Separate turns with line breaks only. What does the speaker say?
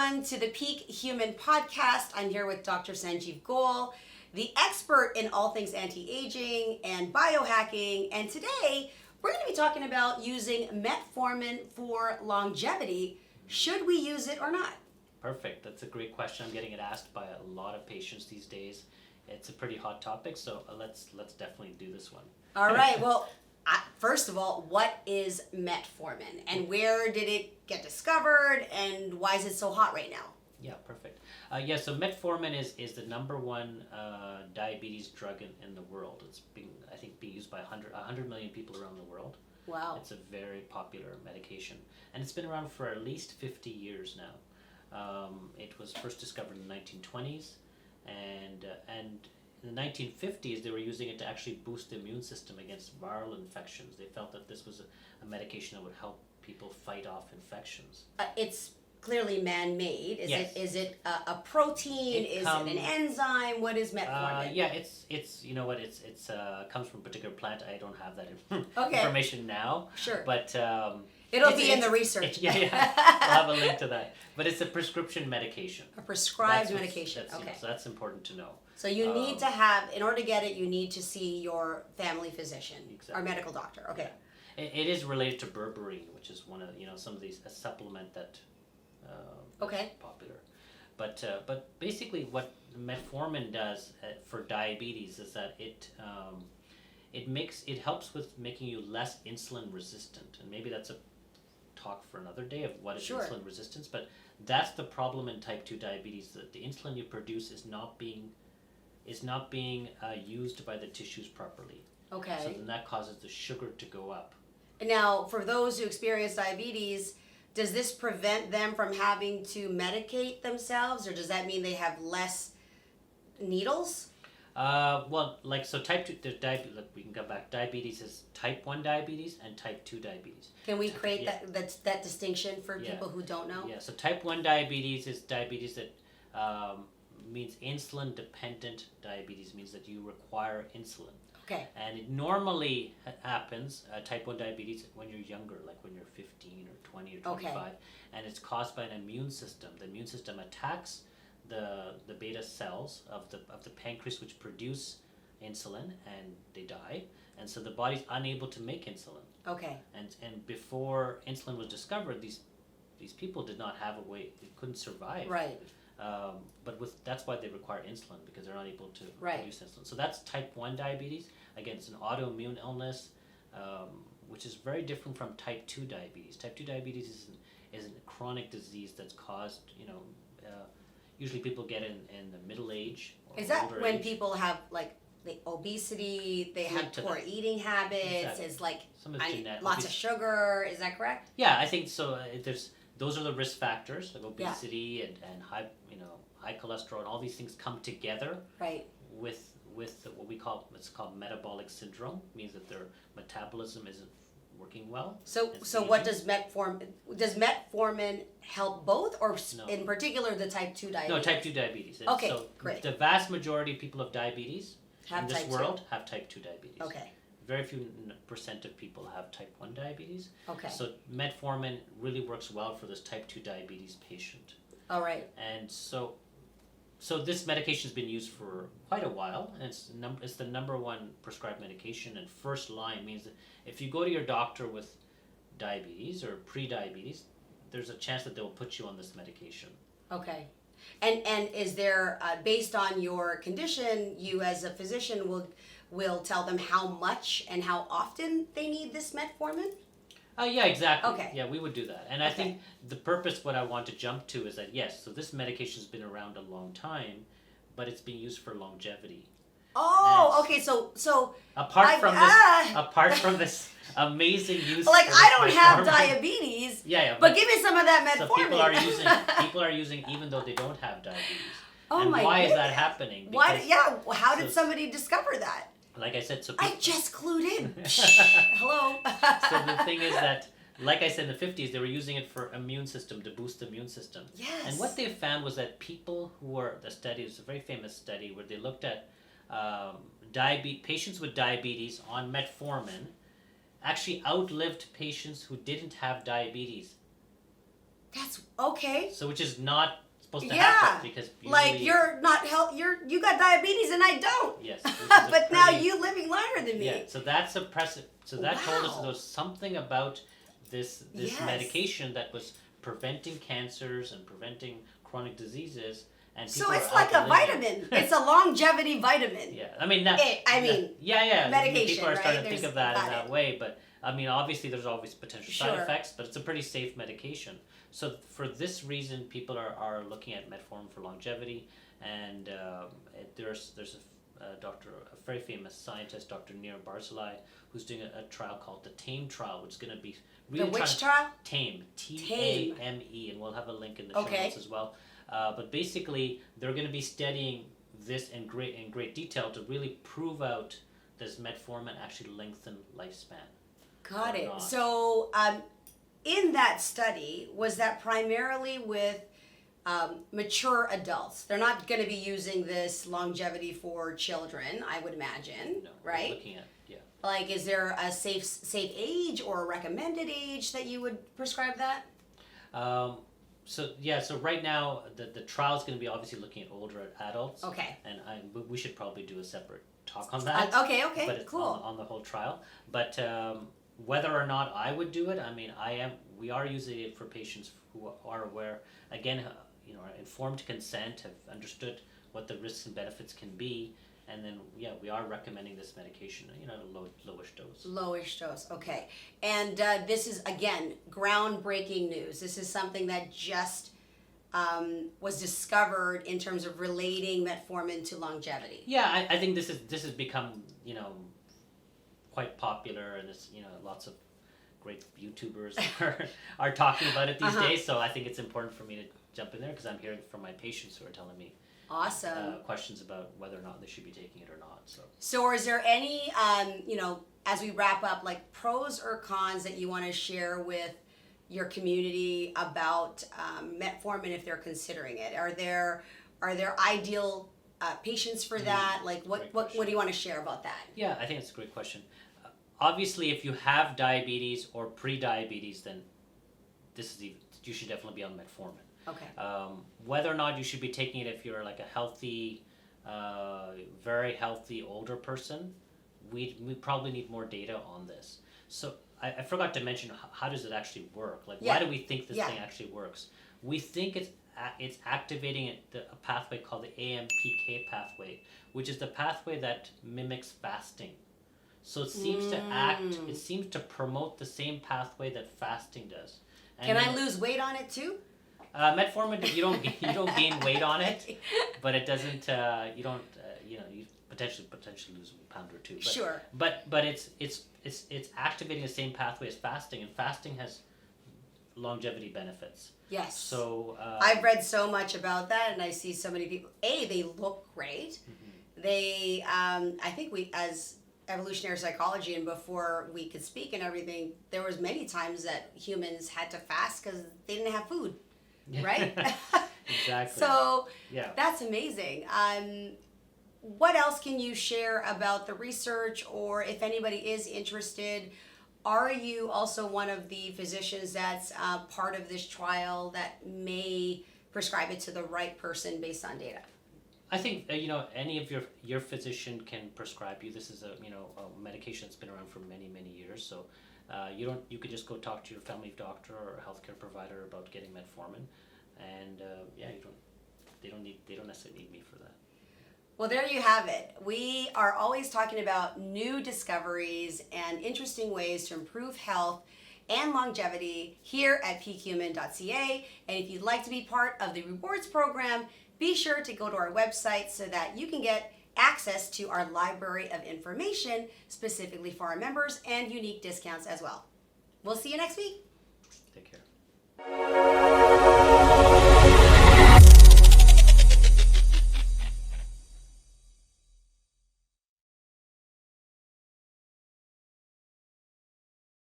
everyone to the Peak Human podcast. I'm here with Dr. Sanjeev Goel, the expert in all things anti-aging and biohacking. And today, we're going to be talking about using metformin for longevity. Should we use it or not?
Perfect. That's a great question. I'm getting it asked by a lot of patients these days. It's a pretty hot topic, so let's definitely do this one.
All right. Well, first of all, what is metformin and where did it get discovered and why is it so hot right now?
Yeah, perfect. So metformin is the number one diabetes drug in the world. It's being used by 100 million people around the world.
Wow.
It's a very popular medication, and it's been around for at least 50 years now. It was first discovered in the 1920s, and in the 1950s, they were using it to actually boost the immune system against viral infections. They felt that this was a medication that would help people fight off infections.
It's clearly man-made.
Yes.
Is it a protein? Is it an enzyme? What is metformin?
It's you know what it's comes from a particular plant. I don't have that
Okay.
information now.
Sure.
But
it'll be in the research.
I'll have a link to that. But it's a prescription medication.
A prescribed medication. Okay.
So that's important to know.
So you need to have, in order to get it, you need to see your family physician or medical doctor. Okay.
Yeah. It is related to berberine, which is one of some of these a supplement that is popular. But basically, what metformin does for diabetes is that it helps with making you less insulin resistant, and maybe that's a talk for another day of what is insulin resistance. But that's the problem in type 2 diabetes, that the insulin you produce is not being used by the tissues properly.
Okay.
So then that causes the sugar to go up.
And now, for those who experience diabetes, does this prevent them from having to medicate themselves, or does that mean they have less needles?
Type 2, we can go back. Diabetes is type 1 diabetes and type 2 diabetes.
Can we create that distinction for people who don't know?
Yeah, so type 1 diabetes is diabetes that means insulin-dependent diabetes, means that you require insulin.
Okay.
And it normally happens, type 1 diabetes, when you're younger, like when you're 15 or 20 or 25, and it's caused by an immune system. The immune system attacks the beta cells of the pancreas, which produce insulin, and they die, and so the body's unable to make insulin.
Okay.
And before insulin was discovered, these people did not have a way; they couldn't survive.
Right.
But that's why they require insulin, because they're not able to produce insulin. So that's type 1 diabetes. Again, it's an autoimmune illness, which is very different from type 2 diabetes. Type 2 diabetes is a chronic disease that's caused, usually people get in the middle age or
is that when
age.
People have like the obesity, they have poor eating habits,
Exactly.
it's like
genetic.
lots of sugar, is that correct?
Yeah, I think so. Those are the risk factors, like obesity and high cholesterol, and all these things come together with what's called metabolic syndrome. It means that their metabolism isn't working well.
So what does metformin help both, or in particular the type 2 diabetes?
No, type 2 diabetes.
Okay,
so
great.
The vast majority of people of diabetes in this world
2?
have type 2 diabetes.
Okay.
Very few % of people have type 1 diabetes.
Okay.
So metformin really works well for this type 2 diabetes patient.
All right.
And so this medication has been used for quite a while, and it's the number one prescribed medication, and first line means that if you go to your doctor with diabetes or pre-diabetes, there's a chance that they'll put you on this medication.
Okay. And is there, based on your condition, you as a physician will tell them how much and how often they need this metformin?
Yeah, exactly.
Okay.
Yeah, we would do that. And I think the purpose, what I want to jump to is that, yes, so this medication's been around a long time, but it's being used for longevity.
Oh, okay. So
apart from this amazing use,
like
for
I don't
metformin,
have diabetes.
Yeah.
But give me some of that metformin.
So people are using even though they don't have diabetes.
Oh,
and
my
why
goodness.
is that happening?
Why? Yeah. How did somebody discover that?
Like I said,
I just clued in. Hello.
So the thing is that, like I said, in the 50s, they were using it for immune system, to boost the immune system.
Yes.
And what they found was that people who were, the study, it's a very famous study where they looked at patients with diabetes on metformin actually outlived patients who didn't have diabetes
That's okay.
So which is not supposed to
Yeah.
happen because usually,
Like you're not you got diabetes and I don't.
yes, this is a
But now
pretty-
you living longer than me.
Yeah, so that's a precedent. So that told us
Wow.
there was something about this
Yes.
medication that was preventing cancers and preventing chronic diseases. And
So
people
it's
are
like a
outliving-
vitamin. It's a longevity vitamin.
Yeah, I mean that.
Medication,
people are starting to think
There's-
of that in
got
that
it.
way, but I mean, obviously, there's always potential side
Sure.
effects, but it's a pretty safe medication. So for this reason, people are looking at metformin for longevity, and there's a doctor, a very famous scientist, Dr. Nir Barzilai, who's doing a trial called the TAME trial, which is going to be really
The which
trying-
trial?
TAME, TAME, and we'll have a link in the show
Okay.
notes as well. But basically, they're going to be studying this in great detail to really prove out does metformin actually lengthen lifespan.
Got
Or
it.
not.
So, in that study, was that primarily with mature adults? They're not going to be using this longevity for children, I would imagine,
No, we're
right?
looking at
Like, is there a safe age or a recommended age that you would prescribe that?
So right now the trial is going to be obviously looking at older adults.
Okay.
And we should probably do a separate talk on that.
Okay,
But it's
cool.
on the whole trial. But whether or not I would do it, I mean, we are using it for patients who are aware, again, are informed consent, have understood what the risks and benefits can be, and then we are recommending this medication, at a lowish dose.
Lowish dose, okay. And this is, again, groundbreaking news. This is something that just was discovered in terms of relating metformin to longevity.
Yeah, I think this has become quite popular, and this lots of great YouTubers are talking about it these days. So I think it's important for me to jump in there because I'm hearing from my patients who are telling me
Awesome.
questions about whether or not they should be taking it or not.
So is there any, as we wrap up, like pros or cons that you want to share with your community about metformin if they're considering it? Are there ideal patients for that? Like what do you want to share about that?
Yeah, I think it's a great question. Obviously, if you have diabetes or pre-diabetes, then you should definitely be on metformin.
Okay.
Whether or not you should be taking it if you're like a healthy, very healthy older person, we probably need more data on this. So I forgot to mention, how does it actually work? Like, why do we think this thing actually works? We think it's activating a pathway called the AMPK pathway, which is the pathway that mimics fasting. So it seems to promote the same pathway that fasting does. And
Can I lose weight on it too?
Metformin, you don't gain weight on it, but it doesn't. You potentially lose a pound or two. But,
Sure.
But it's activating the same pathway as fasting, and fasting has longevity benefits.
Yes.
So
I've read so much about that, and I see so many people. They look great.
Mm-hmm.
They, I think as evolutionary psychology, and before we could speak and everything, there was many times that humans had to fast because they didn't have food, right?
Exactly.
So
yeah,
that's amazing. What else can you share about the research, or if anybody is interested? Are you also one of the physicians that's part of this trial that may prescribe it to the right person based on data?
I think any of your physician can prescribe you. This is a medication that's been around for many years. So you could just go talk to your family doctor or a healthcare provider about getting metformin, and they don't necessarily need me for that.
Well, there you have it. We are always talking about new discoveries and interesting ways to improve health and longevity here at peakhuman.ca. And if you'd like to be part of the rewards program, be sure to go to our website so that you can get access to our library of information specifically for our members and unique discounts as well. We'll see you next week.
Take care.